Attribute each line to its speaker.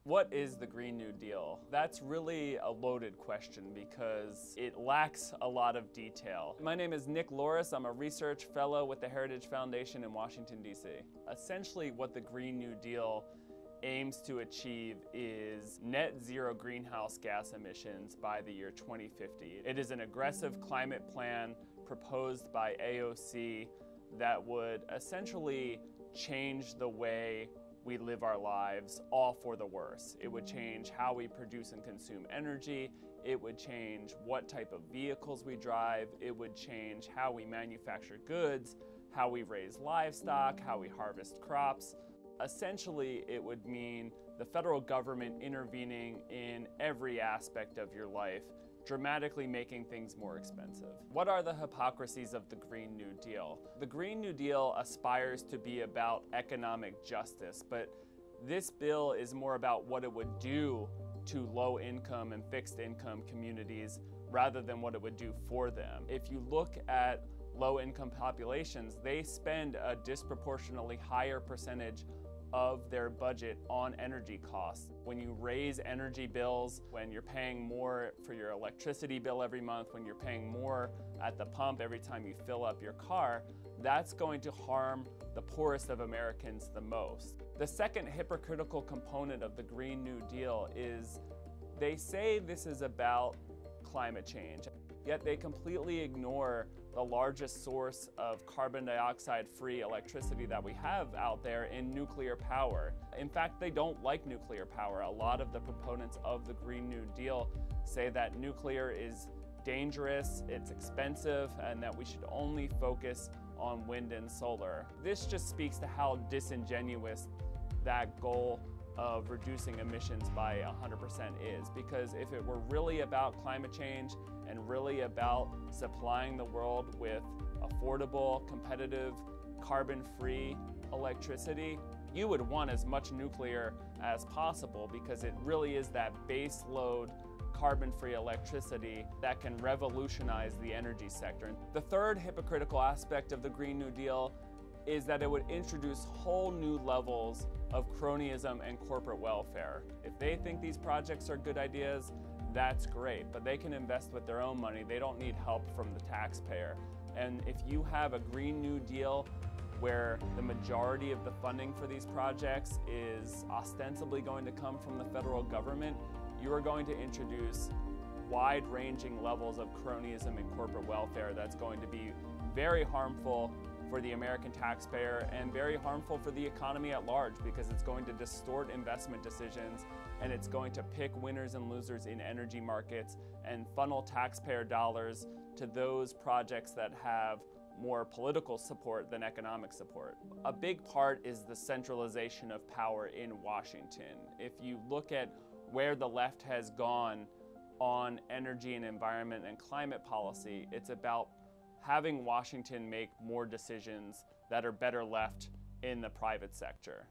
Speaker 1: What is the Green New Deal? That's really a loaded question because it lacks a lot of detail. My name is Nick Loris. I'm a research fellow with the Heritage Foundation in Washington, D.C. Essentially, what the Green New Deal aims to achieve is net zero greenhouse gas emissions by the year 2050. It is an aggressive climate plan proposed by AOC that would essentially change the way we live our lives, all for the worse. It would change how we produce and consume energy. It would change what type of vehicles we drive. It would change how we manufacture goods, how we raise livestock, how we harvest crops. Essentially, it would mean the federal government intervening in every aspect of your life, dramatically making things more expensive. What are the hypocrisies of the Green New Deal? The Green New Deal aspires to be about economic justice, but this bill is more about what it would do to low-income and fixed-income communities rather than what it would do for them. If you look at low-income populations, they spend a disproportionately higher percentage of their budget on energy costs. When you raise energy bills, when you're paying more for your electricity bill every month, when you're paying more at the pump every time you fill up your car, that's going to harm the poorest of Americans the most. The second hypocritical component of the Green New Deal is they say this is about climate change, yet they completely ignore the largest source of carbon dioxide-free electricity that we have out there in nuclear power. In fact, they don't like nuclear power. A lot of the proponents of the Green New Deal say that nuclear is dangerous, it's expensive, and that we should only focus on wind and solar. This just speaks to how disingenuous that goal of reducing emissions by 100% is, because if it were really about climate change and really about supplying the world with affordable, competitive, carbon-free electricity, you would want as much nuclear as possible because it really is that base load carbon-free electricity that can revolutionize the energy sector. The third hypocritical aspect of the Green New Deal is that it would introduce whole new levels of cronyism and corporate welfare. If they think these projects are good ideas, that's great, but they can invest with their own money. They don't need help from the taxpayer. And if you have a Green New Deal where the majority of the funding for these projects is ostensibly going to come from the federal government, you are going to introduce wide-ranging levels of cronyism and corporate welfare that's going to be very harmful for the American taxpayer and very harmful for the economy at large, because it's going to distort investment decisions and it's going to pick winners and losers in energy markets and funnel taxpayer dollars to those projects that have more political support than economic support. A big part is the centralization of power in Washington. If you look at where the left has gone on energy and environment and climate policy, it's about having Washington make more decisions that are better left in the private sector.